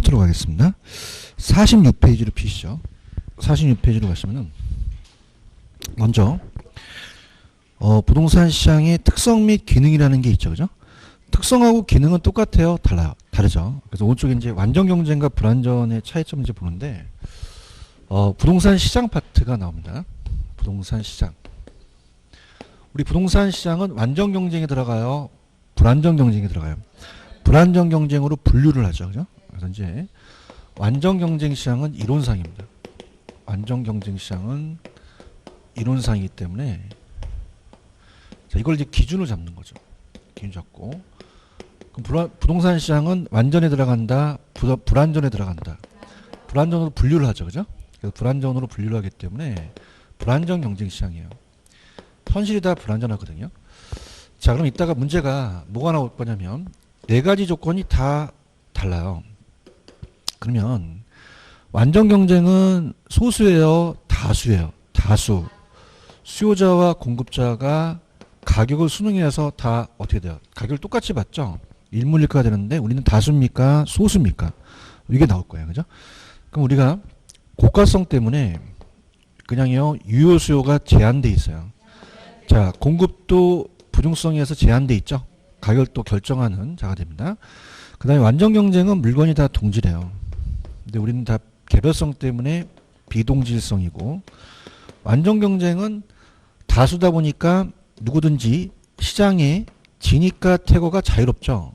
파트로 가겠습니다. 46페이지로 피시죠. 46페이지로 가시면은 먼저 부동산 시장의 특성 및 기능이라는 게 있죠. 그죠? 특성하고 기능은 똑같아요? 달라요? 다르죠. 그래서 오른쪽에 이제 완전 경쟁과 불완전의 차이점을 이제 보는데 부동산 시장 파트가 나옵니다. 부동산 시장. 우리 부동산 시장은 완전 경쟁에 들어가요? 불완전 경쟁에 들어가요? 불완전 경쟁으로 분류를 하죠. 그죠? 그래서 이제 완전 경쟁 시장은 이론상입니다. 완전 경쟁 시장은 이론상이기 때문에 자, 이걸 이제 기준으로 잡는 거죠. 기준 잡고. 그럼 부동산 시장은 완전에 들어간다, 불완전에 들어간다. 불완전으로 분류를 하죠. 그죠? 그래서 불완전으로 분류를 하기 때문에 불완전 경쟁 시장이에요. 현실이 다 불완전하거든요. 자, 그럼 이따가 문제가 뭐가 나올 거냐면 네 가지 조건이 다 달라요. 그러면 완전 경쟁은 소수예요, 다수예요. 다수. 수요자와 공급자가 가격을 순응해서 다 어떻게 돼요? 가격을 똑같이 받죠? 일물일가가 되는데 우리는 다수입니까? 소수입니까? 이게 나올 거예요. 그죠? 그럼 우리가 고가성 때문에 그냥요, 유효 수요가 제한돼 있어요. 자, 공급도 부중성에서 제한돼 있죠? 가격을 또 결정하는 자가 됩니다. 그 다음에 완전 경쟁은 물건이 다 동질해요. 근데 우리는 다 개별성 때문에 비동질성이고, 완전 경쟁은 다수다 보니까 누구든지 시장에 진입과 퇴거가 자유롭죠.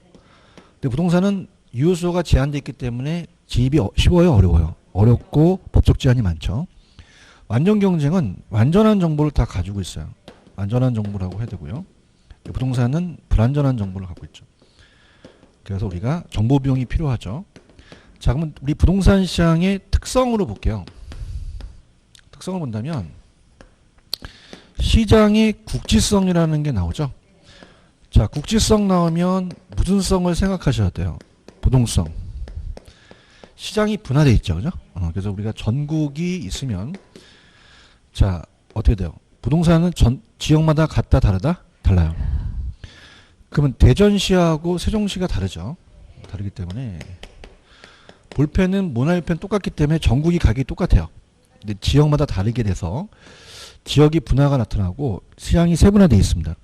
근데 부동산은 유효수요가 제한되어 있기 때문에 진입이 쉬워요, 어려워요? 어렵고 법적 제한이 많죠. 완전 경쟁은 완전한 정보를 다 가지고 있어요. 안전한 정보라고 해야 되고요. 부동산은 불안전한 정보를 갖고 있죠. 그래서 우리가 정보 비용이 필요하죠. 자, 그러면 우리 부동산 시장의 특성으로 볼게요. 특성을 본다면 시장의 국지성이라는 게 나오죠. 자, 국지성 나오면 무슨 성을 생각하셔야 돼요? 부동성. 시장이 분화되어 있죠. 그죠? 그래서 우리가 전국이 있으면 자, 어떻게 돼요? 부동산은 지역마다 같다 다르다? 달라요. 그러면 대전시하고 세종시가 다르죠. 다르기 때문에 볼펜은 모나일펜 똑같기 때문에 전국이 가격이 똑같아요. 근데 지역마다 다르게 돼서 지역이 분화가 나타나고 시장이 세분화되어 있습니다.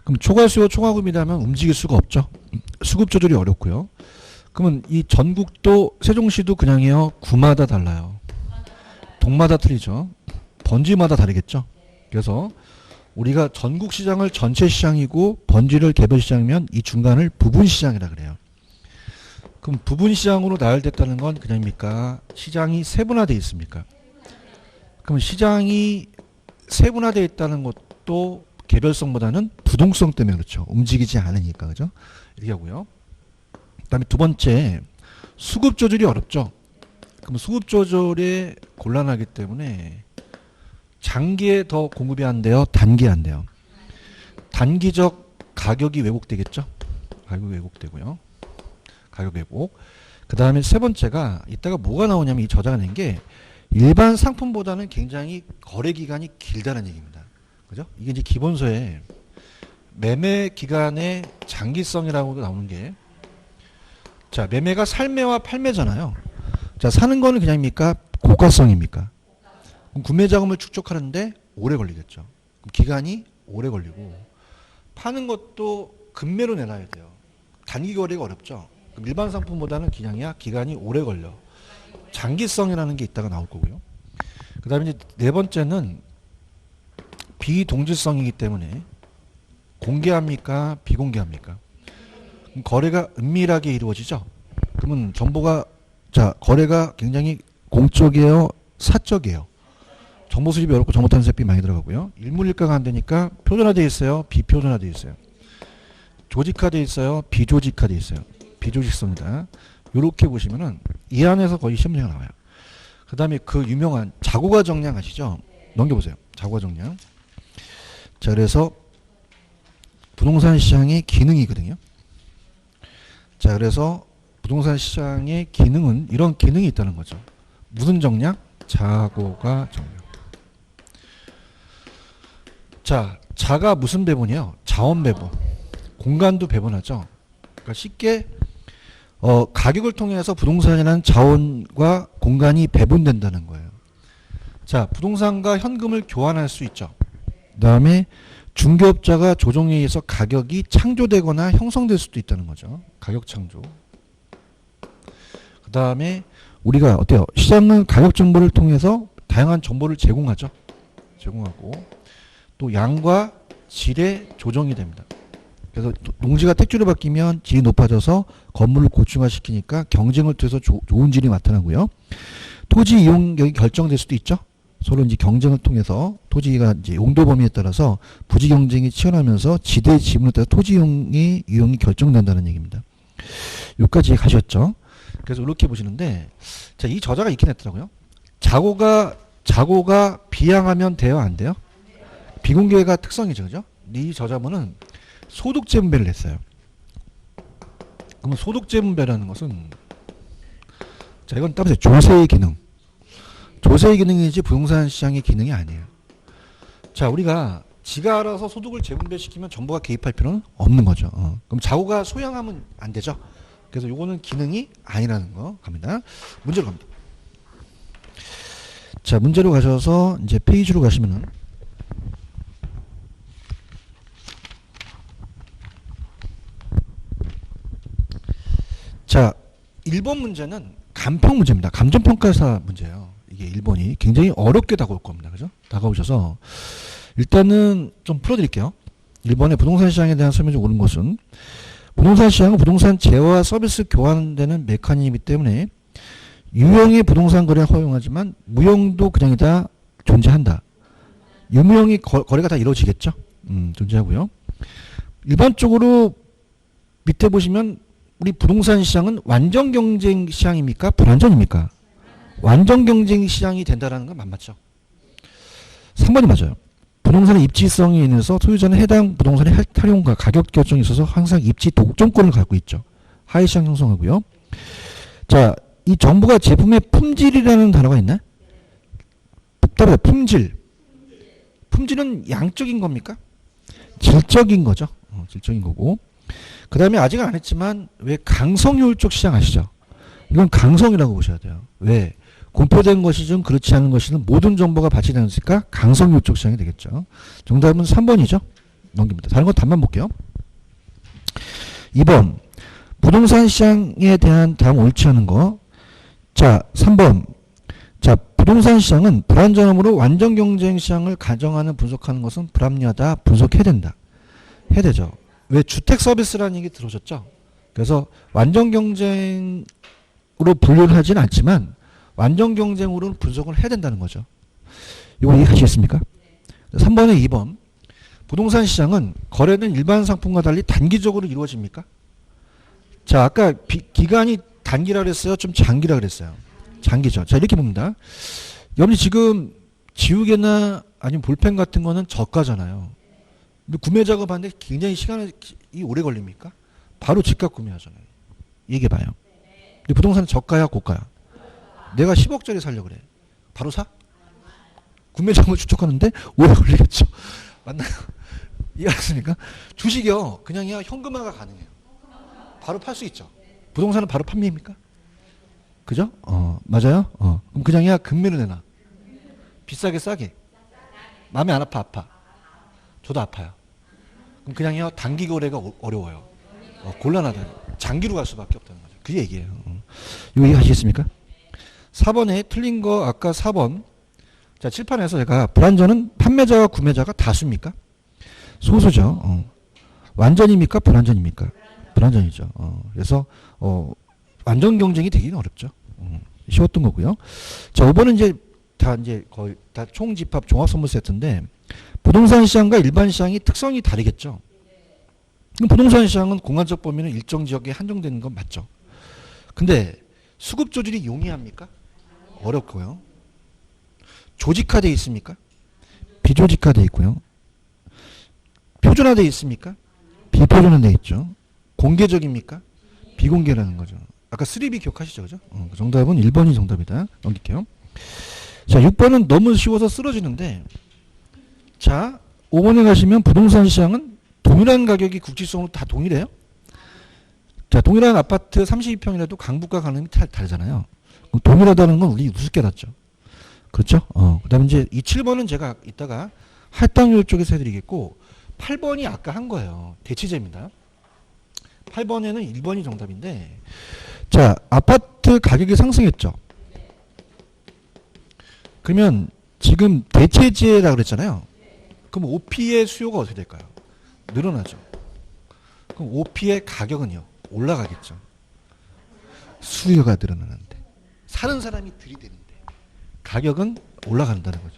그럼 초과수요 초과금이라면 움직일 수가 없죠. 수급 조절이 어렵고요. 그러면 이 전국도 세종시도 그냥이요. 구마다 달라요. 동마다 틀리죠. 번지마다 다르겠죠. 그래서 우리가 전국 시장을 전체 시장이고 번지를 개별 시장이면 이 중간을 부분 시장이라 그래요. 그럼 부분 시장으로 나열됐다는 건 그냥입니까? 시장이 세분화되어 있습니까? 그럼 시장이 세분화되어 있다는 것도 개별성보다는 부동성 때문에 그렇죠. 움직이지 않으니까. 그죠? 이렇게 하고요. 그 다음에 두 번째, 수급 조절이 어렵죠. 그럼 수급 조절에 곤란하기 때문에 장기에 더 공급이 안 돼요? 단기에 안 돼요? 단기적 가격이 왜곡되겠죠? 가격이 왜곡되고요. 가격 왜곡. 그 다음에 세 번째가 이따가 뭐가 나오냐면 이 저자가 낸 게 일반 상품보다는 굉장히 거래 기간이 길다는 얘기입니다. 그죠? 이게 이제 기본서에 매매 기간의 장기성이라고 나오는 게 자, 매매가 살매와 팔매잖아요. 자, 사는 거는 그냥입니까? 고가성입니까? 그럼 구매 자금을 축적하는데 오래 걸리겠죠. 그럼 기간이 오래 걸리고 파는 것도 급매로 내놔야 돼요. 단기 거래가 어렵죠. 그럼 일반 상품보다는 그냥이야 기간이 오래 걸려. 장기성이라는 게 있다가 나올 거고요. 그 다음에 이제 네 번째는 비동질성이기 때문에 공개합니까? 비공개합니까? 그럼 거래가 은밀하게 이루어지죠. 그러면 정보가 자 거래가 굉장히 공적이에요? 사적이에요? 정보 수집이 어렵고 정보 탄습이 많이 들어가고요. 일물일가가 안 되니까 표준화되어 있어요? 비표준화되어 있어요? 조직화되어 있어요? 비조직화되어 있어요? 비조직성이다. 이렇게 보시면은 이 안에서 거의 시험 문제가 나와요. 그 다음에 그 유명한 자고가 정량 아시죠? 넘겨보세요. 자고가 정량. 자, 그래서 부동산 시장의 기능이거든요. 자, 그래서 부동산 시장의 기능은 이런 기능이 있다는 거죠. 무슨 정량? 자고가 정량. 자, 자가 무슨 배분이에요? 자원 배분. 공간도 배분하죠. 그러니까 쉽게 가격을 통해서 부동산이라는 자원과 공간이 배분된다는 거예요. 자, 부동산과 현금을 교환할 수 있죠. 그 다음에 중개업자가 조정에 의해서 가격이 창조되거나 형성될 수도 있다는 거죠. 가격 창조. 그 다음에 우리가 어때요? 시장은 가격 정보를 통해서 다양한 정보를 제공하죠. 제공하고 또 양과 질의 조정이 됩니다. 그래서 농지가 택지로 바뀌면 질이 높아져서 건물을 고층화시키니까 경쟁을 통해서 좋은 질이 나타나고요. 토지 이용력이 결정될 수도 있죠. 서로 이제 경쟁을 통해서 토지가 이제 용도 범위에 따라서 부지 경쟁이 치열하면서 지대 지분에 따라 토지 이용이 결정된다는 얘기입니다. 여기까지 가셨죠. 그래서 이렇게 보시는데, 자, 이 저자가 있긴 했더라고요. 자고가 비양하면 돼요, 안 돼요? 비공개가 특성이죠, 그죠? 이 저자분은 소득재분배를 했어요. 그러면 소득재분배라는 것은, 자, 이건 따보세요. 조세의 기능. 조세의 기능이지 부동산 시장의 기능이 아니에요. 자, 우리가 지가 알아서 소득을 재분배시키면 정부가 개입할 필요는 없는 거죠. 그럼 자고가 소양하면 안 되죠. 그래서 요거는 기능이 아니라는 거 갑니다. 문제로 갑니다. 자, 문제로 가셔서 이제 페이지로 가시면은 자, 1번 문제는 감평 문제입니다. 감정평가사 문제예요. 이게 1번이 굉장히 어렵게 다가올 겁니다. 그죠? 다가오셔서 일단은 좀 풀어드릴게요. 1번에 부동산 시장에 대한 설명이 옳은 것은 부동산 시장은 부동산 재화와 서비스 교환되는 메커니즘이기 때문에 유형의 부동산 거래를 허용하지만 무형도 그냥 다 존재한다. 유무형이 거래가 다 이루어지겠죠. 존재하고요. 일반적으로 밑에 보시면 우리 부동산 시장은 완전 경쟁 시장입니까? 불완전입니까? 완전 경쟁 시장이 된다라는 건 맞죠. 3번이 맞아요. 부동산의 입지성에 인해서 소유자는 해당 부동산의 활용과 가격 결정에 있어서 항상 입지 독점권을 갖고 있죠. 하위 시장 형성하고요. 자, 이 정부가 제품의 품질이라는 단어가 있나? 답답해요. 품질. 품질은 양적인 겁니까? 질적인 거죠. 질적인 거고. 그 다음에 아직은 안 했지만 왜 강성효율적 시장 아시죠? 이건 강성이라고 보셔야 돼요. 왜? 공표된 것이든 그렇지 않은 것이든 모든 정보가 발치되니까 강성효율적 시장이 되겠죠. 정답은 3번이죠. 넘깁니다. 다른 거 답만 볼게요. 2번 부동산 시장에 대한 다음 옳지 않은 거. 자, 3번. 자, 부동산 시장은 불안정함으로 완전 경쟁 시장을 가정하는 분석하는 것은 불합리하다. 분석해야 된다. 해야 되죠. 왜 주택 서비스라는 얘기 들으셨죠? 그래서 완전 경쟁으로 분류를 하지는 않지만 완전 경쟁으로는 분석을 해야 된다는 거죠. 이거 이해하시겠습니까? 3번에 2번. 부동산 시장은 거래는 일반 상품과 달리 단기적으로 이루어집니까? 자, 아까 기간이 단기라 그랬어요? 좀 장기라 그랬어요? 장기죠. 자, 이렇게 봅니다. 여러분이 지금 지우개나 아니면 볼펜 같은 거는 저가잖아요. 근데 구매 작업하는데 굉장히 시간이 오래 걸립니까? 바로 즉각 구매하잖아요. 얘기해봐요. 근데 부동산은 저가야 고가야? 내가 10억짜리 살려고 그래. 바로 사? 구매 작업을 추적하는데 오래 걸리겠죠. 맞나요? 이해하십니까? 주식이요. 그냥요 현금화가 가능해요. 바로 팔 수 있죠. 부동산은 바로 판매입니까? 그죠? 맞아요? 그럼 그냥이야 금매로 내놔. 비싸게 싸게. 마음이 안 아파 아파. 저도 아파요. 그럼 그냥요 단기 거래가 어려워요. 곤란하다. 장기로 갈 수밖에 없다는 거죠. 그 얘기예요. 이거 이해하시겠습니까? 4번에 틀린 거 아까 4번. 자, 칠판에서 제가 불완전은 판매자와 구매자가 다수입니까? 소수죠. 완전입니까? 불완전입니까? 불완전이죠. 그래서 완전 경쟁이 되기는 어렵죠. 쉬웠던 거고요. 자, 5번은 이제 거의 다 총집합 종합선물 세트인데 부동산 시장과 일반 시장이 특성이 다르겠죠. 그럼 부동산 시장은 공간적 범위는 일정 지역에 한정되는 건 맞죠. 근데 수급 조직이 용이합니까? 어렵고요. 조직화되어 있습니까? 비조직화되어 있고요. 표준화되어 있습니까? 비표준화되어 있죠. 공개적입니까? 비공개라는 거죠. 아까 3B 기억하시죠? 그죠? 정답은 1번이 정답이다. 넘길게요. 자, 6번은 너무 쉬워서 쓰러지는데, 자, 5번에 가시면 부동산 시장은 동일한 가격이 국지성으로 다 동일해요? 자, 동일한 아파트 32평이라도 강북과 강남이 다르잖아요. 동일하다는 건 우리 우습게 알았죠. 그렇죠? 그 다음에 이제 이 7번은 제가 이따가 할당률 쪽에서 해드리겠고, 8번이 아까 한 거예요. 대치제입니다. 8번에는 1번이 정답인데, 자, 아파트 가격이 상승했죠. 그러면 지금 대체제라고 그랬잖아요. 그럼 OP의 수요가 어떻게 될까요? 늘어나죠. 그럼 OP의 가격은요? 올라가겠죠. 수요가 늘어나는데. 사는 사람이 들이대는데. 가격은 올라간다는 거죠.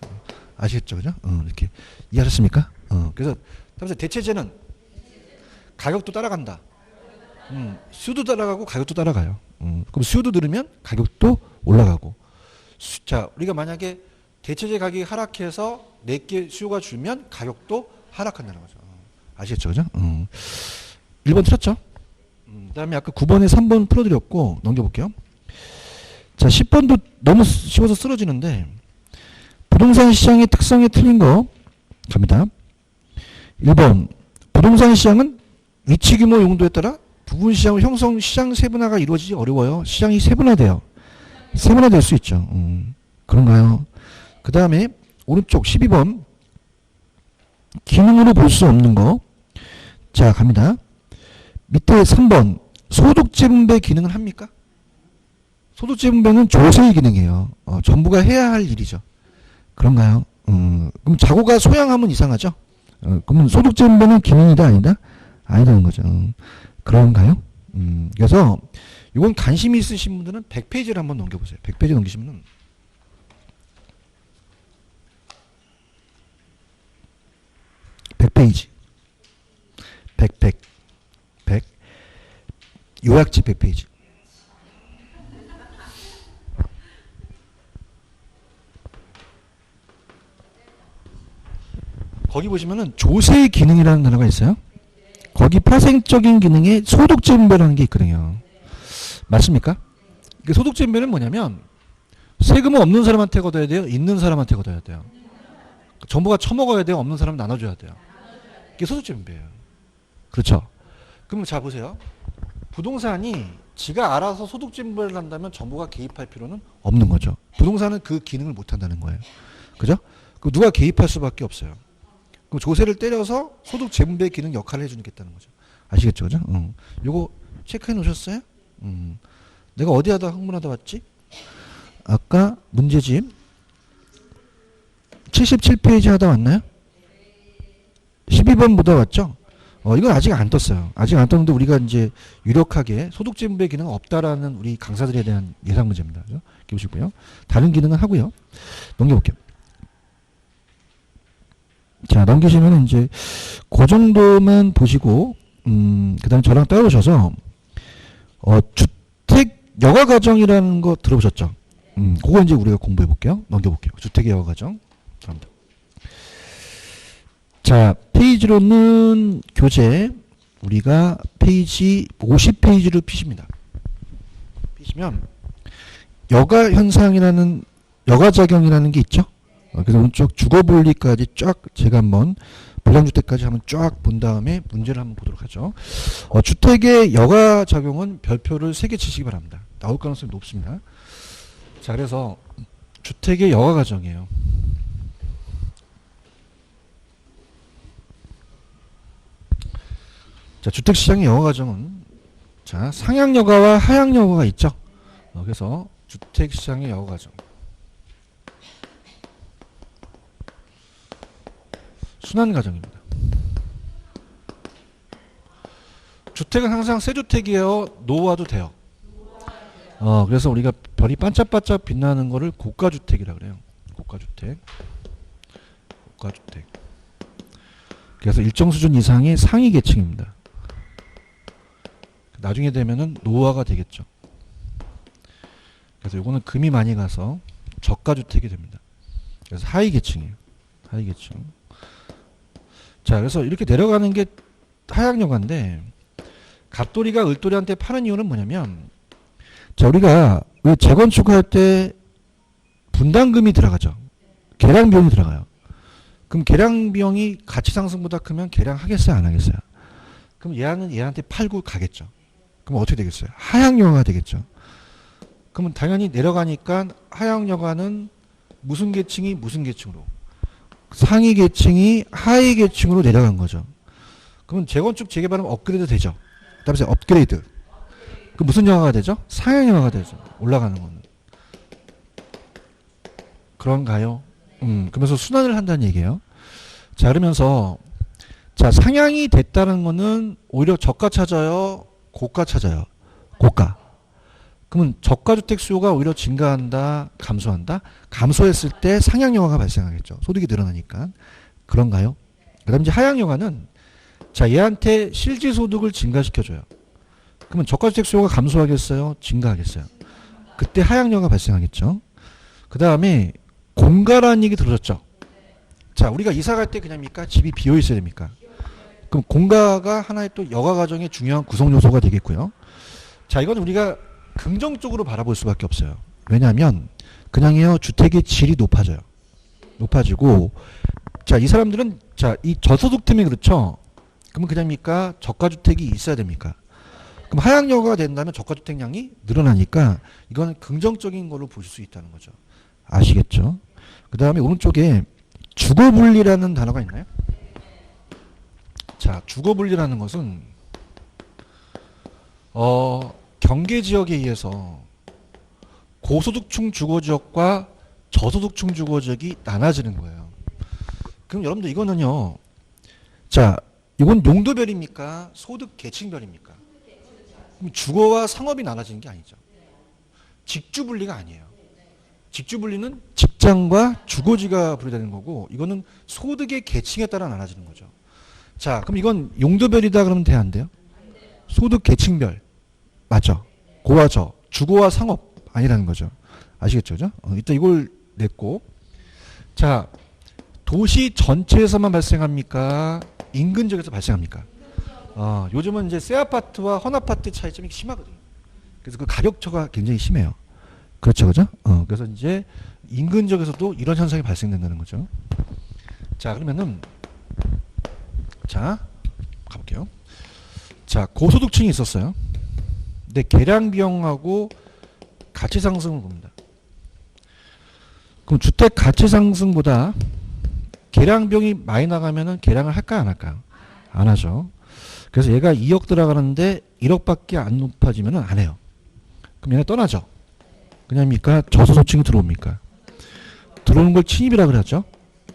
아시겠죠? 그죠? 이렇게. 이해하셨습니까? 그래서 대체제는 가격도 따라간다. 수요도 따라가고 가격도 따라가요. 그럼 수요도 늘으면 가격도 올라가고. 자, 우리가 만약에 대체제 가격이 하락해서 내게 수요가 줄면 가격도 하락한다는 거죠. 아시겠죠? 그죠? 1번 틀렸죠? 그 다음에 아까 9번에 3번 풀어드렸고, 넘겨볼게요. 자, 10번도 너무 쉬워서 쓰러지는데, 부동산 시장의 특성이 틀린 거 갑니다. 1번, 부동산 시장은 위치 규모 용도에 따라 부분 시장의 형성, 시장 세분화가 이루어지기 어려워요. 시장이 세분화돼요. 세분화될 수 있죠. 그런가요? 그 다음에 오른쪽 12번, 기능으로 볼 수 없는 거. 자, 갑니다. 밑에 3번, 소득재분배 기능을 합니까? 소득재분배는 조세의 기능이에요. 정부가 해야 할 일이죠. 그런가요? 그럼 자고가 소양하면 이상하죠? 그러면 소득재분배는 기능이다, 아니다? 아니라는 거죠. 그런가요? 그래서 이건 관심이 있으신 분들은 100페이지를 한번 넘겨보세요. 100페이지 넘기시면 100페이지. 100. 요약지 100페이지. 거기 보시면은 조세 기능이라는 단어가 있어요. 거기 파생적인 기능에 소득재분배라는 게 있거든요. 맞습니까? 소득재분배는 뭐냐면 세금은 없는 사람한테 걷어야 돼요? 있는 사람한테 걷어야 돼요? 정부가 처먹어야 돼요? 없는 사람 나눠줘야 돼요? 이게 소득재분배예요. 그렇죠? 그럼 자 보세요. 부동산이 지가 알아서 소득재분배를 한다면 정부가 개입할 필요는 없는 거죠. 부동산은 그 기능을 못 한다는 거예요. 그죠? 그럼 누가 개입할 수밖에 없어요. 그럼 조세를 때려서 소득재분배 기능 역할을 해주겠다는 거죠. 아시겠죠? 그죠? 요거 체크해 놓으셨어요? 내가 어디 하다 흥분하다 왔지? 아까 문제집 77페이지 하다 왔나요? 12번보다 왔죠? 이건 아직 안 떴어요. 아직 안 떴는데 우리가 이제 유력하게 소득재분배 기능은 없다라는 우리 강사들에 대한 예상 문제입니다. 이렇게 보시고요. 다른 기능은 하고요. 넘겨볼게요. 자, 넘기시면 이제 그 정도만 보시고, 그 다음에 저랑 따라오셔서, 주택 여가과정이라는 거 들어보셨죠? 그거 이제 우리가 공부해 볼게요. 넘겨볼게요. 주택의 여가과정. 감사합니다. 자, 페이지로는 교재, 우리가 페이지 50페이지를 피십니다. 피시면, 여가현상이라는, 여가작용이라는 게 있죠? 그래서 오른쪽 주거분리까지 쫙 제가 한번 불량주택까지 한번 쫙 본 다음에 문제를 한번 보도록 하죠. 주택의 여가작용은 별표를 3개 치시기 바랍니다. 나올 가능성이 높습니다. 자, 그래서 주택의 여가과정이에요. 자, 주택시장의 여가과정은 자, 상향여가와 하향여가가 있죠. 그래서 주택시장의 여가과정. 순환과정입니다. 주택은 항상 새 주택이에요? 노후화도 돼요? 그래서 우리가 별이 반짝반짝 빛나는 거를 고가주택이라 그래요. 고가주택. 그래서 일정 수준 이상의 상위 계층입니다. 나중에 되면은 노후화가 되겠죠. 그래서 요거는 금이 많이 가서 저가주택이 됩니다. 그래서 하위 계층이에요. 하위 계층. 자, 그래서 이렇게 내려가는 게 하향여가인데, 갑돌이가 을돌이한테 파는 이유는 뭐냐면, 자, 우리가 왜 재건축할 때 분담금이 들어가죠. 개량 비용이 들어가요. 그럼 개량 비용이 가치 상승보다 크면 개량하겠어요, 안 하겠어요? 그럼 얘한테 팔고 가겠죠. 그럼 어떻게 되겠어요? 하향여가가 되겠죠. 그러면 당연히 내려가니까 하향여가는 무슨 계층이 무슨 계층으로? 상위 계층이 하위 계층으로 내려간 거죠. 그러면 재건축 재개발하면 업그레이드 되죠. 그다음에 업그레이드. 그 무슨 여가가 되죠? 상향여가가 되죠. 올라가는 거는. 그런가요? 그러면서 순환을 한다는 얘기예요. 자, 그러면서 자, 상향이 됐다는 거는 오히려 저가 찾아요? 고가 찾아요? 고가. 그러면 저가주택 수요가 오히려 증가한다? 감소한다? 감소했을 때 상향여가가 발생하겠죠. 소득이 늘어나니까. 그런가요? 그 다음 이제 하향여가는 자, 얘한테 실질소득을 증가시켜줘요. 그러면 저가주택 수요가 감소하겠어요? 증가하겠어요? 그때 하향여가가 발생하겠죠. 그 다음에 공가라는 얘기 들으셨죠? 자, 우리가 이사 갈 때 그냥입니까? 집이 비어 있어야 됩니까? 그럼 공가가 하나의 또 여가 과정의 중요한 구성 요소가 되겠고요. 자, 이건 우리가 긍정적으로 바라볼 수밖에 없어요. 왜냐하면 그냥요 주택의 질이 높아져요. 높아지고 자, 이 사람들은 자, 이 저소득 때문에 그렇죠. 그러면 그냥입니까? 저가주택이 있어야 됩니까? 그럼 하향여가가 된다면 저가주택량이 늘어나니까 이건 긍정적인 걸로 보실 수 있다는 거죠. 아시겠죠? 그 다음에 오른쪽에 주거분리라는 단어가 있나요? 자, 주거분리라는 것은 경계지역에 의해서 고소득층 주거지역과 저소득층 주거지역이 나눠지는 거예요. 그럼 여러분들 이거는요. 자, 이건 용도별입니까? 소득 계층별입니까? 그럼 주거와 상업이 나눠지는 게 아니죠. 직주분리가 아니에요. 직주분리는 직장과 주거지가 분리되는 거고 이거는 소득의 계층에 따라 나눠지는 거죠. 자, 그럼 이건 용도별이다 그러면 돼, 안 돼요? 소득 계층별. 맞죠? 고와 저. 주거와 상업 아니라는 거죠. 아시겠죠? 그죠? 일단 이걸 냈고. 자, 도시 전체에서만 발생합니까? 인근 지역에서 발생합니까? 요즘은 이제 새 아파트와 헌 아파트 차이점이 심하거든요. 그래서 그 가격차가 굉장히 심해요. 그렇죠, 그죠? 그래서 이제 인근 지역에서도 이런 현상이 발생된다는 거죠. 자, 그러면은 자, 가볼게요. 자, 고소득층이 있었어요. 근데 계량 비용하고 가치 상승을 봅니다. 그럼 주택 가치 상승보다 계량 비용이 많이 나가면은 계량을 할까요, 안 할까요? 안 하죠. 그래서 얘가 2억 들어가는데 1억밖에 안 높아지면은 안 해요. 그럼 얘네 떠나죠. 그냥입니까? 저소득층이 들어옵니까? 들어오는 걸 침입이라 그러죠.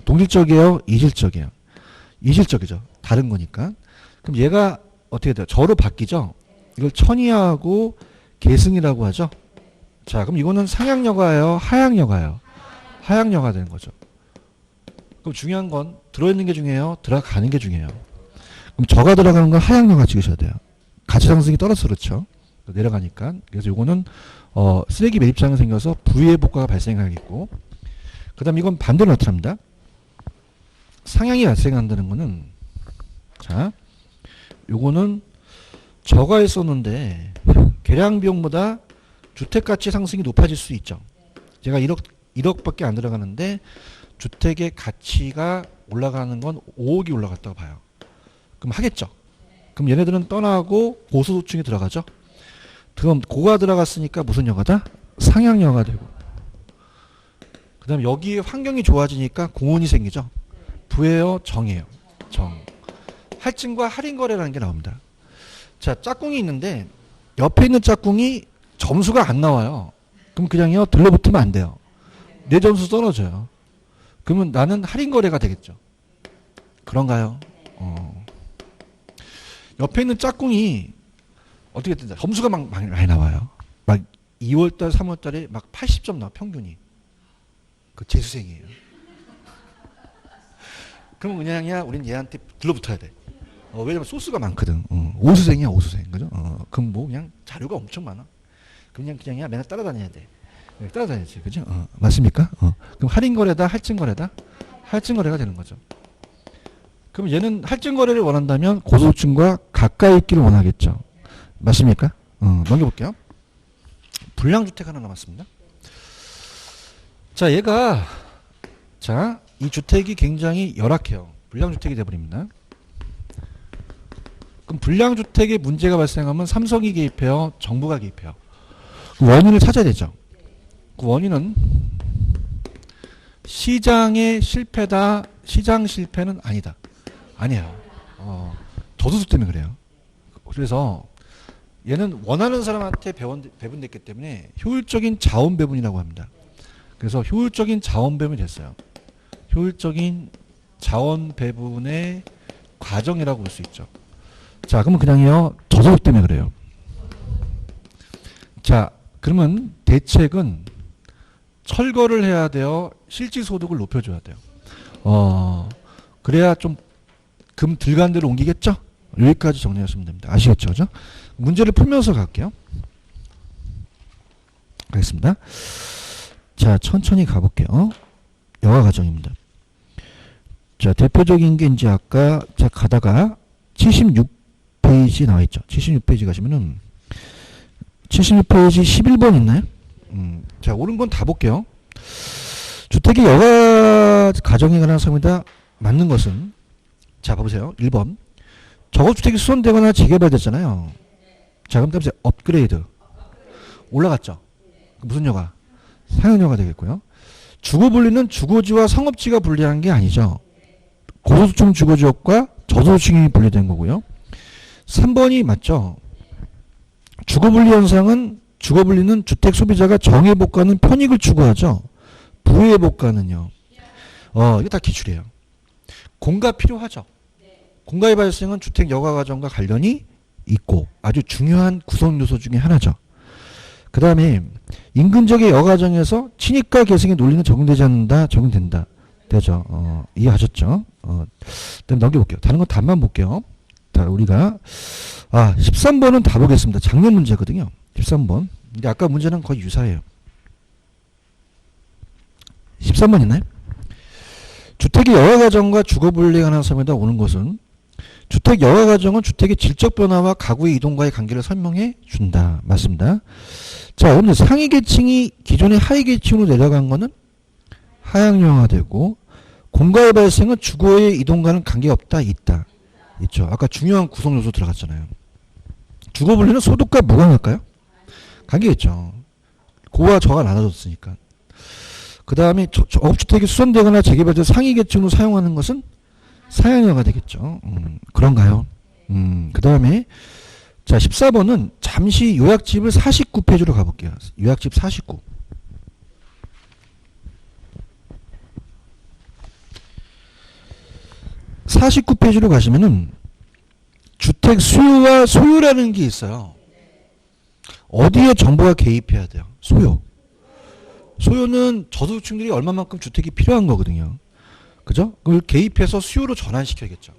동질적이에요? 이질적이에요? 이질적이죠. 다른 거니까. 그럼 얘가 어떻게 돼요? 저로 바뀌죠. 이걸 천이하고 계승이라고 하죠. 자, 그럼 이거는 상향여가예요? 하향여가예요? 하향여가 되는 거죠. 그럼 중요한 건 들어있는 게 중요해요? 들어가는 게 중요해요. 그럼 저가 들어가는 건 하향여가 찍으셔야 돼요. 가치 상승이 떨어져서 그렇죠. 내려가니까. 그래서 요거는 쓰레기 매립장이 생겨서 부의 복과가 발생하겠고, 그 다음 이건 반대로 나타납니다. 상향이 발생한다는 거는, 자, 요거는 저가에 썼는데 계량 비용보다 주택 가치 상승이 높아질 수 있죠. 제가 1억밖에 안 들어가는데 주택의 가치가 올라가는 건 5억이 올라갔다고 봐요. 그럼 하겠죠. 그럼 얘네들은 떠나고 고소득층이 들어가죠. 그럼 고가 들어갔으니까 무슨 여가다? 상향여가 되고. 그 다음에 여기에 환경이 좋아지니까 공원이 생기죠. 부예요? 정이에요? 정. 할증과 할인거래라는 게 나옵니다. 자, 짝꿍이 있는데 옆에 있는 짝꿍이 점수가 안 나와요. 그럼 그냥요 들러붙으면 안 돼요. 내 점수 떨어져요. 그러면 나는 할인거래가 되겠죠. 그런가요? 옆에 있는 짝꿍이 어떻게 된다? 점수가 막 많이 나와요. 막 2월달, 3월달에 막 80점 나와 평균이. 그 재수생이에요. 그럼 그냥이야 우린 얘한테 들러붙어야 돼. 왜냐면 소스가 많거든. 오수생이야 오수생, 그죠? 그럼 뭐 그냥 자료가 엄청 많아. 그냥이야 맨날 따라다녀야 돼. 따라다녀야지, 그죠? 맞습니까? 그럼 할인거래다, 할증거래다, 할증거래가 되는 거죠. 그럼 얘는 할증거래를 원한다면 고소득층과 가까이 있기를 원하겠죠. 맞습니까? 넘겨볼게요. 불량주택 하나 남았습니다. 자, 얘가 자, 이 주택이 굉장히 열악해요. 불량주택이 돼버립니다. 그럼 불량주택에 문제가 발생하면 삼성이 개입해요? 정부가 개입해요? 그 원인을 찾아야 되죠. 그 원인은 시장의 실패다. 시장 실패는 아니다. 아니에요. 저소득 때문에 그래요. 그래서 얘는 원하는 사람한테 배분됐기 때문에 효율적인 자원 배분이라고 합니다. 그래서 효율적인 자원 배분이 됐어요. 효율적인 자원 배분의 과정이라고 볼 수 있죠. 자, 그러면 그냥요, 저소득 때문에 그래요. 자, 그러면 대책은 철거를 해야 돼요. 실질소득을 높여줘야 돼요. 그래야 좀 금 들어간 대로 옮기겠죠? 여기까지 정리하시면 됩니다. 아시겠죠? 그죠? 문제를 풀면서 갈게요. 가겠습니다. 자, 천천히 가볼게요. 여가 과정입니다. 자, 대표적인 게 이제 아까 자 가다가 76페이지 나와 있죠. 76페이지 가시면은 76페이지 11번 있나요? 자, 옳은 건 다 볼게요. 주택의 여가 과정에 관한 사항입니다. 맞는 것은 자, 봐보세요. 1번. 저거주택이 수선되거나 재개발됐잖아요. 자, 그럼 다음에 업그레이드. 올라갔죠? 무슨 여가? 상용여가 되겠고요. 주거분리는 주거지와 상업지가 분리한 게 아니죠. 고소득층 주거지역과 저소득층이 분리된 거고요. 3번이 맞죠? 주거분리 현상은 주거분리는 주택 소비자가 정해복가는 편익을 추구하죠. 부해복가는요. 이거 다 기출이에요. 공가 필요하죠. 공가의 발생은 주택 여가 과정과 관련이 있고 아주 중요한 구성 요소 중에 하나죠. 그 다음에 인근 지역의 여가 과정에서 친입과 계승의 논리는 적용되지 않는다. 적용된다. 되죠. 이해하셨죠? 그다음 넘겨볼게요. 다른 건 답만 볼게요. 자, 우리가 13번은 다 보겠습니다. 작년 문제거든요. 13번. 근데 아까 문제는 거의 유사해요. 13번 있나요? 주택의 여가 과정과 주거 분리에 관한 사항에다 오는 것은 주택 여가 과정은 주택의 질적 변화와 가구의 이동과의 관계를 설명해 준다. 맞습니다. 자, 그럼 상위 계층이 기존의 하위 계층으로 내려간 거는 하향형화되고 공가의 발생은 주거의 이동과는 관계없다. 있다. 있죠. 아까 중요한 구성 요소 들어갔잖아요. 주거 분리는 소득과 무관할까요? 관계있죠. 고와 저가 나눠졌으니까. 그 다음에 업주택이 수선되거나 재개발돼서 상위 계층으로 사용하는 것은 사양여가 되겠죠. 그런가요? 그 다음에 자 14번은 잠시 요약집을 49페이지로 가볼게요. 요약집 49. (49페이지로) 가시면은 주택 수요와 소요라는 게 있어요. 어디에 정부가 개입해야 돼요? 소요. 소요는 저소득층들이 얼마만큼 주택이 필요한 거거든요. 그죠? 그걸 개입해서 수요로 전환시켜야겠죠.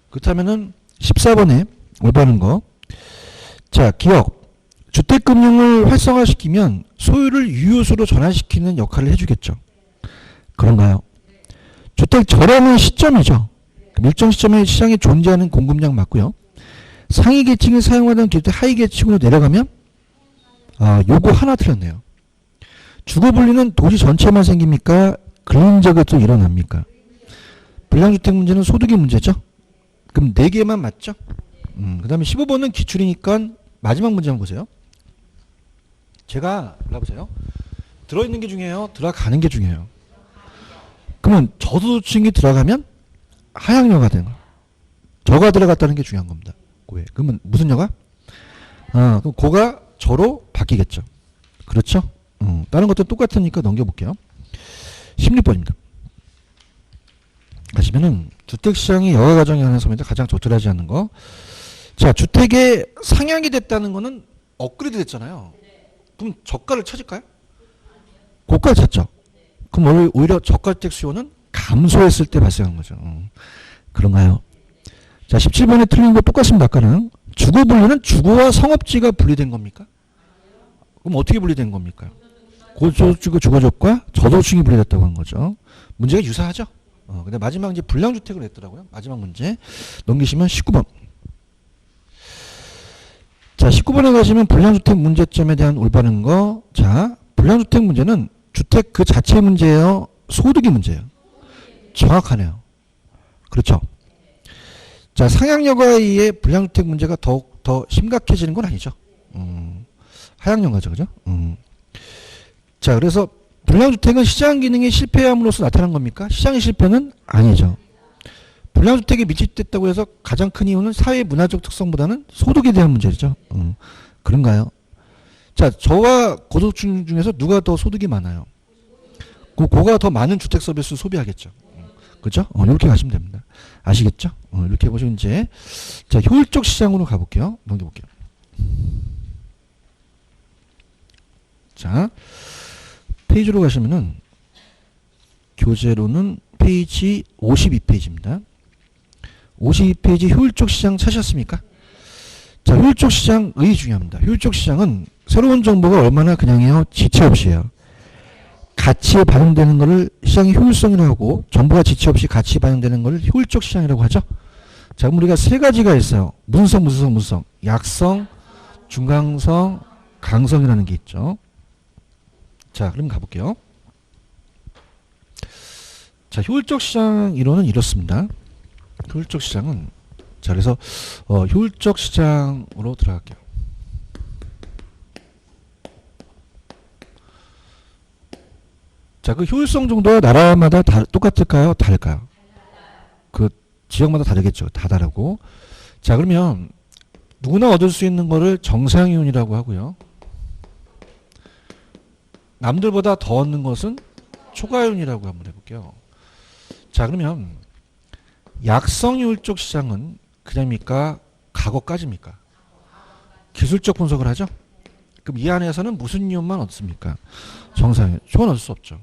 그렇다면은 14번에 올바른 거. 자, 기억. 주택금융을 활성화시키면 소유를 유효수로 전환시키는 역할을 해주겠죠. 그런가요? 주택 저렴한 시점이죠. 일정 시점에 시장에 존재하는 공급량 맞고요. 상위 계층이 사용하던 주택 하위 계층으로 내려가면 요거 하나 틀렸네요. 주거분리는 도시 전체만 생깁니까? 근린적으로 일어납니까? 불량주택 문제는 소득의 문제죠. 그럼 4개만 맞죠? 그 다음에 15번은 기출이니까 마지막 문제 한번 보세요. 제가 보세요. 들어있는 게 중요해요? 들어가는 게 중요해요? 그러면 저소득층이 들어가면 하향여가 되는 거예요. 저가 들어갔다는 게 중요한 겁니다. 고에. 그러면 무슨 여가? 그럼 고가 저로 바뀌겠죠. 그렇죠? 다른 것도 똑같으니까 넘겨볼게요. 16번입니다. 가시면은 주택시장이 여가 과정에 관한 서면에서 가장 조절하지 않는 거. 자, 주택의 상향이 됐다는 거는 업그레이드 됐잖아요. 그럼 저가를 찾을까요? 고가를 찾죠. 그럼 오히려 저가주택 수요는 감소했을 때 발생한 거죠. 그런가요? 자, 17번에 틀린 거 똑같습니다. 아까는. 주거 분리는 주거와 성업지가 분리된 겁니까? 그럼 어떻게 분리된 겁니까? 고소득 주거지역과 저소득층이 분리됐다고 한 거죠. 문제가 유사하죠? 근데 마지막 이제 불량주택을 냈더라고요. 마지막 문제. 넘기시면 19번. 자, 19번에 가시면 불량주택 문제점에 대한 올바른 거. 자, 불량주택 문제는 주택 그 자체 문제예요? 소득이 문제예요? 정확하네요. 그렇죠? 자, 상향여가의 불량주택 문제가 더욱 더 심각해지는 건 아니죠. 하향여가죠, 그죠? 자, 그래서 불량주택은 시장 기능이 실패함으로써 나타난 겁니까? 시장의 실패는 아니죠. 불량주택이 밀집됐다고 해서 가장 큰 이유는 사회 문화적 특성보다는 소득에 대한 문제죠. 그런가요? 자, 저와 고소득층 중에서 누가 더 소득이 많아요? 고가 더 많은 주택 서비스 소비하겠죠. 그죠? 이렇게 가시면 됩니다. 아시겠죠? 이렇게 보시면 이제, 자, 효율적 시장으로 가볼게요. 넘겨볼게요. 자, 페이지로 가시면은, 교재로는 페이지 52페이지입니다. 52페이지 효율적 시장 찾으셨습니까? 자, 효율적 시장의 중요합니다. 효율적 시장은 새로운 정보가 얼마나 그냥해요? 지체 없이요. 가치에 반영되는 것을 시장의 효율성이라고 하고 정보가 지체 없이 가치에 반영되는 것을 효율적 시장이라고 하죠. 자, 그럼 우리가 세 가지가 있어요. 무슨 성? 약성, 중강성, 강성이라는 게 있죠. 자, 그럼 가볼게요. 자, 효율적 시장 이론은 이렇습니다. 효율적 시장은, 자, 그래서 효율적 시장으로 들어갈게요. 자, 그 효율성 정도가 나라마다 똑같을까요? 다를까요? 그 지역마다 다르겠죠. 다 다르고. 자, 그러면 누구나 얻을 수 있는 거를 정상이윤이라고 하고요. 남들보다 더 얻는 것은 초과이윤이라고 한번 해볼게요. 자, 그러면 약성효율적 시장은 그냥입니까? 과거까지입니까? 기술적 분석을 하죠. 그럼 이 안에서는 무슨 이윤만 얻습니까? 정상이윤. 초과는 얻을 수 없죠.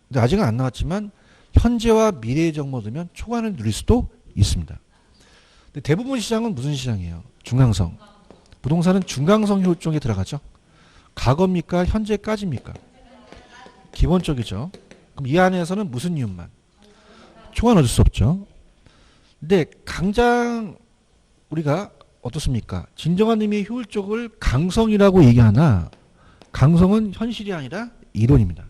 근데 아직은 안 나왔지만 현재와 미래의 정보 들면 초과를 누릴 수도 있습니다. 근데 대부분 시장은 무슨 시장이에요? 중강성. 부동산은 중강성 효율종에 들어가죠. 과거입니까? 현재까지입니까? 기본적이죠. 그럼 이 안에서는 무슨 이윤만? 초과는 얻을 수 없죠. 근데 강장 우리가 어떻습니까? 진정한 의미의 효율적을 강성이라고 얘기하나 강성은 현실이 아니라 이론입니다.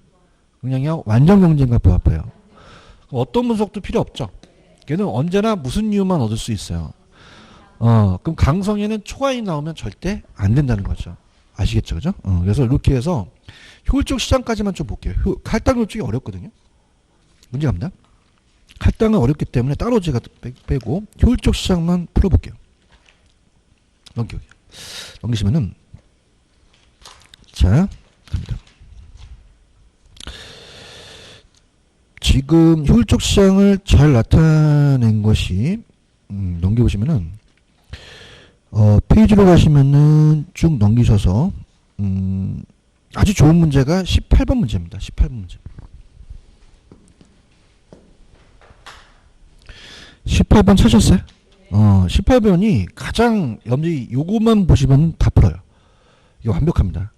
그냥요 완전 경쟁과 부합해요. 어떤 분석도 필요 없죠. 걔는 언제나 무슨 이유만 얻을 수 있어요. 그럼 강성에는 초과이 나오면 절대 안 된다는 거죠. 아시겠죠, 그죠? 그래서 이렇게 해서 효율적 시장까지만 좀 볼게요. 할당 효율적이 어렵거든요. 문제 갑니다. 할당은 어렵기 때문에 따로 제가 빼고 효율적 시장만 풀어볼게요. 넘기시면은 자 갑니다. 지금 효율적 시장을 잘 나타낸 것이 넘겨보시면은 페이지로 가시면은 쭉 넘기셔서 아주 좋은 문제가 18번 문제입니다. 18번 문제. 18번 찾으셨어요? 18번이 가장 여러분들이 요것만 보시면 다 풀어요. 이거 완벽합니다.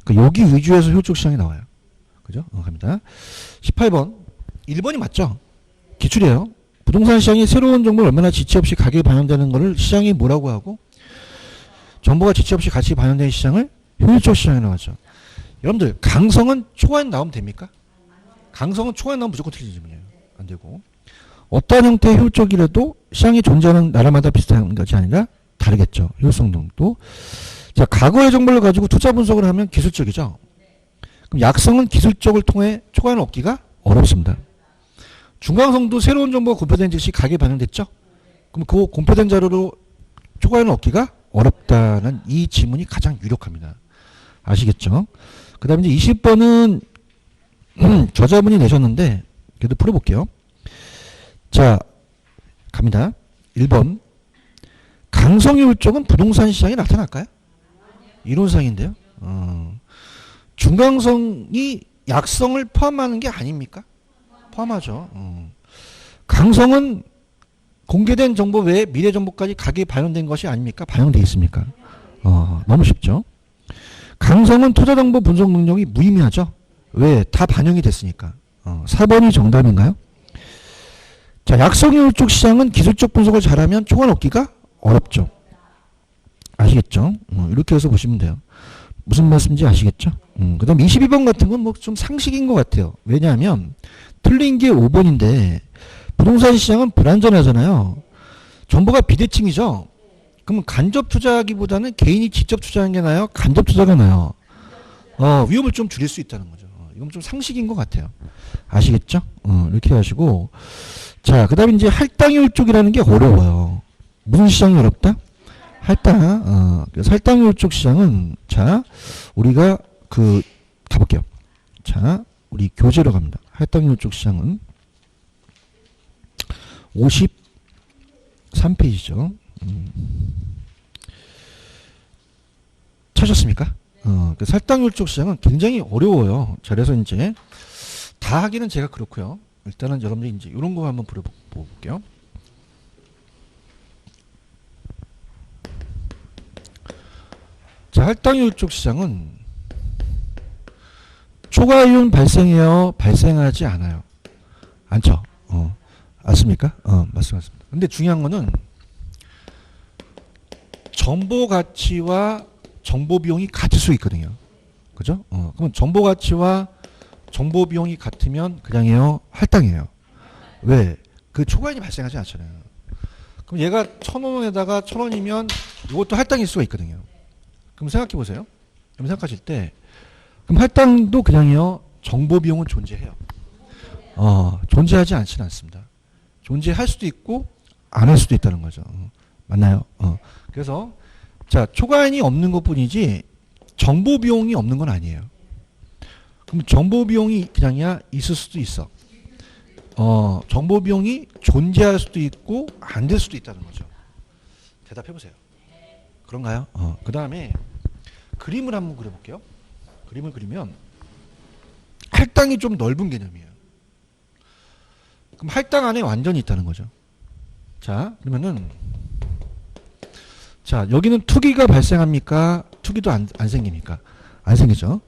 그러니까 여기 위주에서 효율적 시장이 나와요. 그죠? 갑니다. 18번 1번이 맞죠? 기출이에요. 부동산 시장이 새로운 정보를 얼마나 지체 없이 가격에 반영되는 것을 시장이 뭐라고 하고 정보가 지체 없이 같이 반영되는 시장을 효율적 시장이라고 하죠. 여러분들 강성은 초과에 나오면 됩니까? 강성은 초과에 나오면 무조건 틀린 질문이에요. 안 되고 어떠한 형태의 효율적이라도 시장이 존재하는 나라마다 비슷한 것이 아니라 다르겠죠. 효율성 등도. 자, 과거의 정보를 가지고 투자 분석을 하면 기술적이죠. 그럼 약성은 기술적을 통해 초과를 얻기가 어렵습니다. 중강성도 새로운 정보가 공표된 즉시 가격에 반영됐죠. 그럼 그 공표된 자료로 초과를 얻기가 어렵다는 이 지문이 가장 유력합니다. 아시겠죠? 그 다음에 이제 20번은 저자분이 내셨는데 그래도 풀어볼게요. 자, 갑니다. 1번. 강성효율적은 부동산 시장에 나타날까요? 이론상인데요. 중강성이 약성을 포함하는 게 아닙니까? 포함하죠. 강성은 공개된 정보 외에 미래 정보까지 가격에 반영된 것이 아닙니까? 반영되어 있습니까? 너무 쉽죠. 강성은 투자 정보 분석 능력이 무의미하죠. 왜? 다 반영이 됐으니까. 4번이 정답인가요? 자, 약성효율적 시장은 기술적 분석을 잘하면 초과를 얻기가 어렵죠. 아시겠죠? 이렇게 해서 보시면 돼요. 무슨 말씀인지 아시겠죠? 그 다음 22번 같은 건 뭐 좀 상식인 것 같아요. 왜냐하면 틀린 게 5번인데 부동산 시장은 불안전하잖아요. 정보가 비대칭이죠. 그러면 간접 투자하기보다는 개인이 직접 투자하는 게 나아요? 간접 투자가 나아요? 위험을 좀 줄일 수 있다는 거죠. 이건 좀 상식인 것 같아요. 아시겠죠? 이렇게 하시고. 자, 그 다음에 이제 할당율 쪽이라는 게 어려워요. 무슨 시장이 어렵다? 할당. 그래서 할당율 쪽 시장은, 자, 우리가 가볼게요. 자, 우리 교재로 갑니다. 할당률 쪽 시장은 53페이지죠. 찾으셨습니까? 그래서 할당률 쪽 시장은 굉장히 어려워요. 자, 그래서 이제 다 하기는 제가 그렇고요. 일단은 여러분들이 이제 이런 거 한번 볼게요. 자, 할당률 쪽 시장은 초과이윤 발생해요? 발생하지 않아요? 않죠? 맞습니까? 맞습니다. 근데 중요한 거는 정보 가치와 정보 비용이 같을 수 있거든요. 그죠? 그러면 정보 가치와 정보 비용이 같으면 그냥요 할당이에요. 왜? 그 초과이윤이 발생하지 않잖아요. 그럼 얘가 1,000원에다가 1,000원이면 이것도 할당일 수가 있거든요. 그럼 생각해 보세요. 그럼 생각하실 때 그럼 할당도 그냥요 정보 비용은 존재해요. 존재하지 않지는 않습니다. 존재할 수도 있고 안 할 수도 있다는 거죠. 맞나요? 그래서 자, 초과이윤이 없는 것뿐이지 정보 비용이 없는 건 아니에요. 그럼 정보 비용이 그냥이야 있을 수도 있어. 정보 비용이 존재할 수도 있고 안 될 수도 있다는 거죠. 대답해 보세요. 그런가요? 그 다음에 그림을 한번 그려볼게요. 그림을 그리면 할당이 좀 넓은 개념이에요. 그럼 할당 안에 완전히 있다는 거죠. 자, 그러면은 자, 여기는 투기가 발생합니까? 투기도 안 생깁니까? 안 생기죠.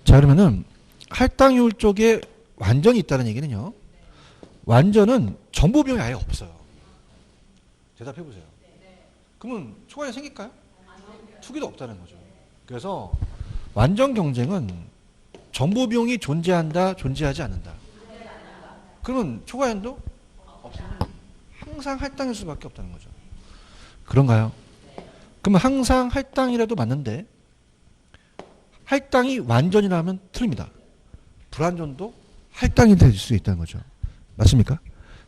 자, 그러면은 할당률 쪽에 완전히 있다는 얘기는요. 완전은 정보 비용이 아예 없어요. 대답해 보세요. 그러면 초과이윤 생길까요? 투기도 없다는 거죠. 그래서 완전 경쟁은 정보 비용이 존재한다, 존재하지 않는다. 그러면 초과이윤도 없으면 항상 할당일 수밖에 없다는 거죠. 그런가요? 그러면 항상 할당이라도 맞는데 할당이 완전이라면 틀립니다. 불완전도 할당이 될 수 있다는 거죠. 맞습니까?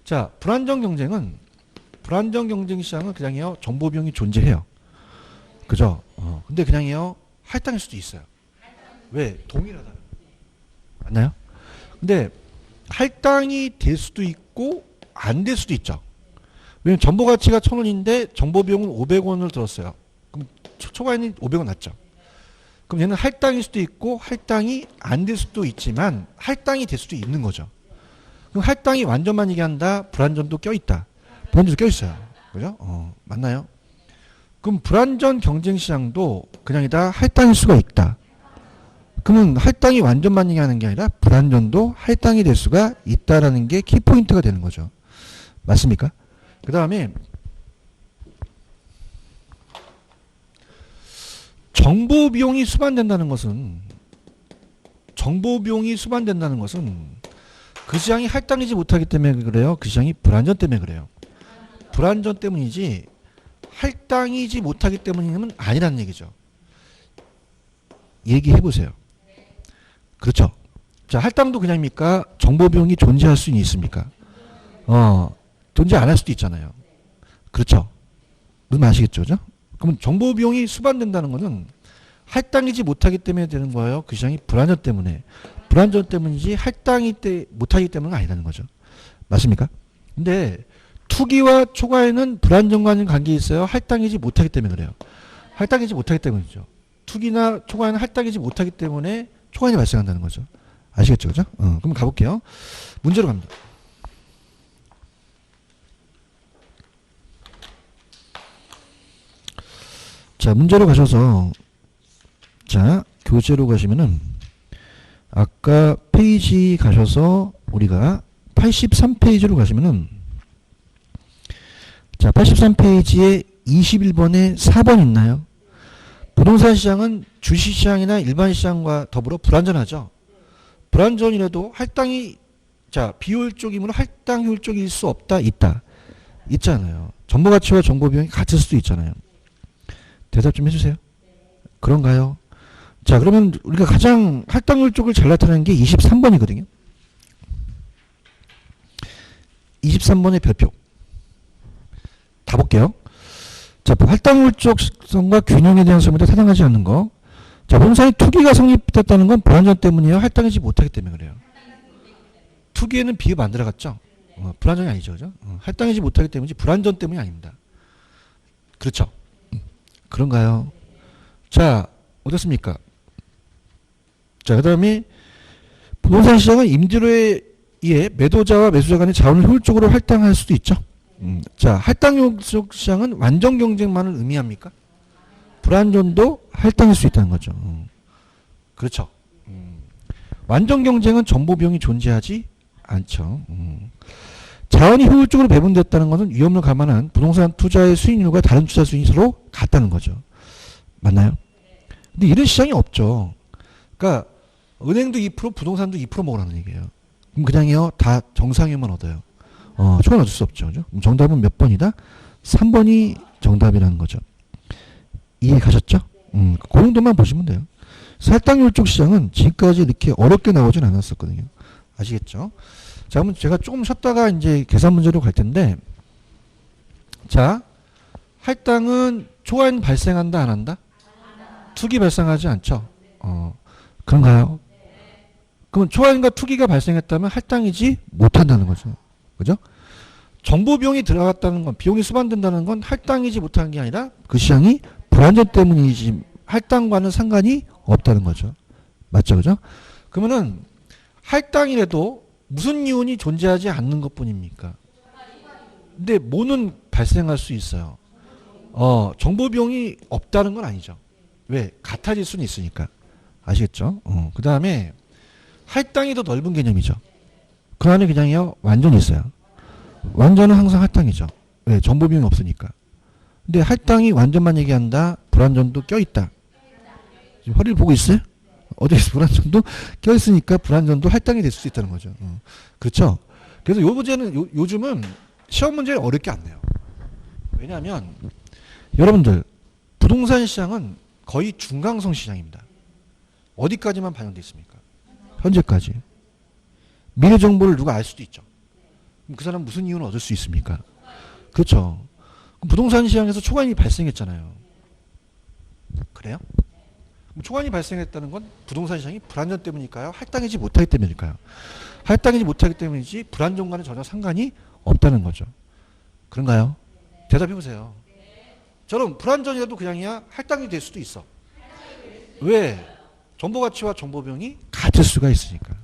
자, 불완전 경쟁은 불완전 경쟁 시장은 그냥요 정보 비용이 존재해요. 그죠? 근데 그냥요 할당일 수도 있어요. 왜? 동일하다. 맞나요? 근데 할당이 될 수도 있고 안 될 수도 있죠. 왜냐면 정보 가치가 1,000원인데 정보 비용은 500원을 들었어요. 그럼 초과이윤이 500원 났죠. 그럼 얘는 할당일 수도 있고 할당이 안 될 수도 있지만 할당이 될 수도 있는 거죠. 그럼 할당이 완전만 얘기한다. 불완전도 껴있다. 불완전도 껴있어요. 그죠? 맞나요? 그럼 불완전 경쟁 시장도 그냥이다 할당일 수가 있다. 그러면 할당이 완전만 얘기하는 게 아니라 불완전도 할당이 될 수가 있다라는 게 키포인트가 되는 거죠. 맞습니까? 그 다음에 정보 비용이 수반된다는 것은 그 시장이 할당이지 못하기 때문에 그래요? 그 시장이 불완전 때문에 그래요? 불완전 때문이지 할당이지 못하기 때문이면 아니라는 얘기죠. 얘기해 보세요. 그렇죠? 자, 할당도 그냥입니까? 정보 비용이 존재할 수는 있습니까? 존재 안 할 수도 있잖아요. 그렇죠? 무슨 말 아시겠죠? 그죠? 그러면 정보 비용이 수반된다는 것은 할당이지 못하기 때문에 되는 거예요. 그 시장이 불완전 때문에. 불완전 때문이지 할당이 못하기 때문은 아니라는 거죠. 맞습니까? 근데 투기와 초과에는 불완전과는 관계 있어요. 할당이지 못하기 때문에 그래요. 할당이지 못하기 때문이죠. 투기나 초과에는 할당이지 못하기 때문에 초과이윤이 발생한다는 거죠. 아시겠죠? 그죠? 그럼 가볼게요. 문제로 갑니다. 자, 문제로 가셔서 자, 교재로 가시면은 아까 페이지 가셔서 우리가 83페이지로 가시면은 자, 83페이지에 21번에 4번 있나요? 부동산 시장은 주식시장이나 일반 시장과 더불어 불완전하죠. 불완전이라도 할당이 자 비효율적이므로 할당 효율적일 수 없다 있다 있잖아요. 정보 가치와 정보 비용이 같을 수도 있잖아요. 대답 좀 해주세요. 그런가요? 자, 그러면 우리가 가장 할당률 쪽을 잘 나타내는 게 23번이거든요. 23번의 별표. 다 볼게요. 자, 할당률 쪽 특성과 균형에 대한 설명에 타당하지 않는 거. 자, 본사의 투기가 성립됐다는 건 불안전 때문이에요? 할당하지 못하기 때문에 그래요? 투기에는 비읍 안 들어갔죠? 불안전이 아니죠. 그죠? 할당하지 못하기 때문이지 불안전 때문이 아닙니다. 그렇죠? 그런가요? 자, 어떻습니까? 자, 그 다음에 부동산 시장은 임대료에 의해 매도자와 매수자 간의 자원을 효율적으로 할당할 수도 있죠. 자, 할당용 시장은 완전 경쟁만을 의미합니까? 불안전도 할당할 수 있다는 거죠. 그렇죠. 완전 경쟁은 정보 비용이 존재하지 않죠. 자원이 효율적으로 배분됐다는 것은 위험을 감안한 부동산 투자의 수익률과 다른 투자 수익이 서로 같다는 거죠. 맞나요? 근데 이런 시장이 없죠. 그러니까 은행도 2%, 부동산도 2% 먹으라는 얘기예요. 그럼 그냥요 다 정상이면 얻어요. 초과는 얻을 수 없죠. 그죠? 그럼 정답은 몇 번이다? 3번이 정답이라는 거죠. 이해 가셨죠? 그 정도만 보시면 돼요. 할당률 쪽 시장은 지금까지 이렇게 어렵게 나오진 않았었거든요. 아시겠죠? 자, 그러면 제가 조금 쉬었다가 이제 계산 문제로 갈 텐데, 자, 할당은 초과인 발생한다, 안 한다? 투기 발생하지 않죠? 그런가요? 그러면 초과인과 투기가 발생했다면 할당이지 못한다는 거죠. 그죠? 정보 비용이 들어갔다는 건, 비용이 수반된다는 건 할당이지 못하는 게 아니라 그 시장이 불안전 때문이지 할당과는 상관이 없다는 거죠. 맞죠? 그죠? 그러면은 할당이라도 무슨 이윤이 존재하지 않는 것 뿐입니까? 근데 뭐는 발생할 수 있어요. 정보 비용이 없다는 건 아니죠. 왜? 같아질 수는 있으니까. 아시겠죠? 그 다음에 할당이 더 넓은 개념이죠. 그 안에 그냥요 완전히 있어요. 완전은 항상 할당이죠. 왜? 정보 비용이 없으니까. 근데 할당이 완전만 얘기한다. 불안전도 껴있다. 지금 허리를 보고 있어요? 어디에서 불안전도 껴있으니까 불안전도 할당이 될 수 있다는 거죠. 그렇죠? 그래서 요 문제는 요즘은 시험 문제를 어렵게 안 내요. 왜냐하면 여러분들 부동산 시장은 거의 중강성 시장입니다. 어디까지만 반영되어 있습니까? 현재까지. 미래 정보를 누가 알 수도 있죠. 그럼 그 사람 무슨 이유는 얻을 수 있습니까? 그렇죠. 부동산 시장에서 초과인이 발생했잖아요. 그래요? 초과인이 발생했다는 건 부동산 시장이 불안전 때문일까요? 할당이지 못하기 때문일까요? 할당이지 못하기 때문이지 불안전과는 전혀 상관이 없다는 거죠. 그런가요? 대답해 보세요. 저는 불안전이라도 그냥이야 할당이 될 수도 있어. 왜? 정보 가치와 정보 비용이 같을 수가 있으니까.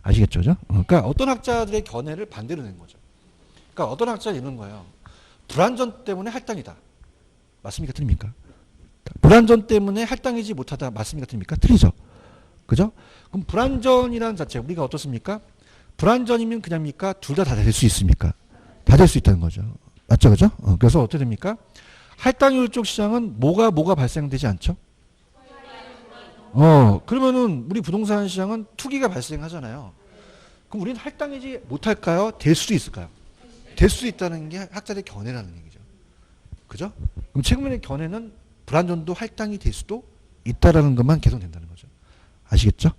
아시겠죠? 그러니까 어떤 학자들의 견해를 반대로 낸 거죠. 그러니까 어떤 학자는 이런 거예요. 불안전 때문에 할당이다. 맞습니까? 틀립니까? 불안전 때문에 할당이지 못하다. 맞습니까? 틀립니까? 틀리죠. 그죠? 그럼 불안전이라는 자체 우리가 어떻습니까? 불안전이면 그냥입니까? 둘 다 될 수 있습니까? 다 될 수 있다는 거죠. 맞죠? 그죠? 그래서 어떻게 됩니까? 할당률 쪽 시장은 뭐가 발생되지 않죠? 그러면은 우리 부동산 시장은 투기가 발생하잖아요. 그럼 우리는 할당이지 못할까요? 될 수도 있을까요? 될 수 있다는 게 학자들의 견해라는 얘기죠. 그죠? 그럼 최근의 견해는 불안전도 할당이 될 수도 있다라는 것만 개선된다는 거죠. 아시겠죠?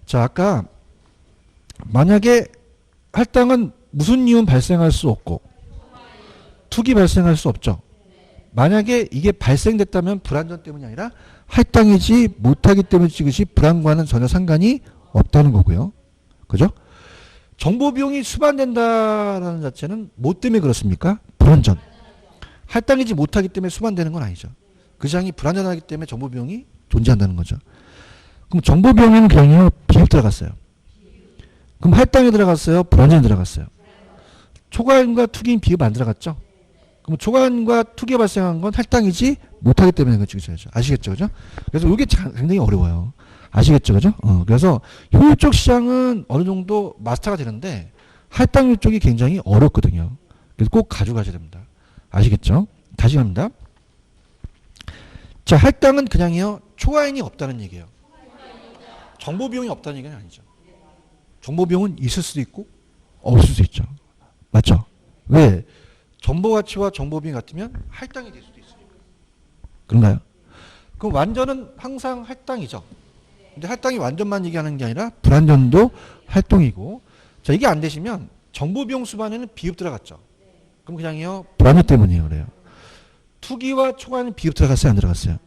자, 아까 만약에 할당은 무슨 이유는 발생할 수 없고 투기 발생할 수 없죠. 만약에 이게 발생됐다면 불안전 때문이 아니라 할당이지 못하기 때문에 이것이 불안과는 전혀 상관이 없다는 거고요. 그죠? 정보 비용이 수반된다라는 자체는 뭐 때문에 그렇습니까? 불안전. 할당이지 못하기 때문에 수반되는 건 아니죠. 그 시장이 불안전하기 때문에 정보 비용이 존재한다는 거죠. 그럼 정보 비용에는 그냥요 비입 들어갔어요. 그럼 할당이 들어갔어요? 불안전이 들어갔어요? 초과인과 투기인 비입 안 들어갔죠? 그럼 초과인과 투기가 발생한 건 할당이지 못하기 때문에 그렇죠. 아시겠죠? 그죠? 그래서 이게 굉장히 어려워요. 아시겠죠? 그죠? 그래서 효율적 시장은 어느 정도 마스터가 되는데 할당률 쪽이 굉장히 어렵거든요. 그래서 꼭 가져가셔야 됩니다. 아시겠죠? 다시 갑니다. 자, 할당은 그냥요 초과인이 없다는 얘기예요. 정보 비용이 없다는 얘기는 아니죠. 정보 비용은 있을 수도 있고 없을 수도 있죠. 맞죠? 왜? 정보 가치와 정보 비용 같으면 할당이 될 수도 있으니까. 그런가요? 그럼 완전은 항상 할당이죠. 근데 할당이 완전만 얘기하는 게 아니라 불완전도 활동이고, 자, 이게 안 되시면 정보 비용 수반에는 비읍 들어갔죠. 그럼 그냥요, 불완전 때문이에요. 그래요. 투기와 초과는 비읍 들어갔어요? 안 들어갔어요?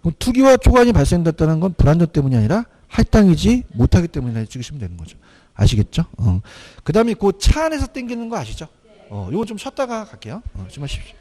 그럼 투기와 초과이 발생됐다는 건 불완전 때문이 아니라 할당이지 못하기 때문이라 찍으시면 되는 거죠. 아시겠죠? 그 다음에 그 차 안에서 땡기는 거 아시죠? 이거 좀 쉬었다가 갈게요. 좀 하십시오.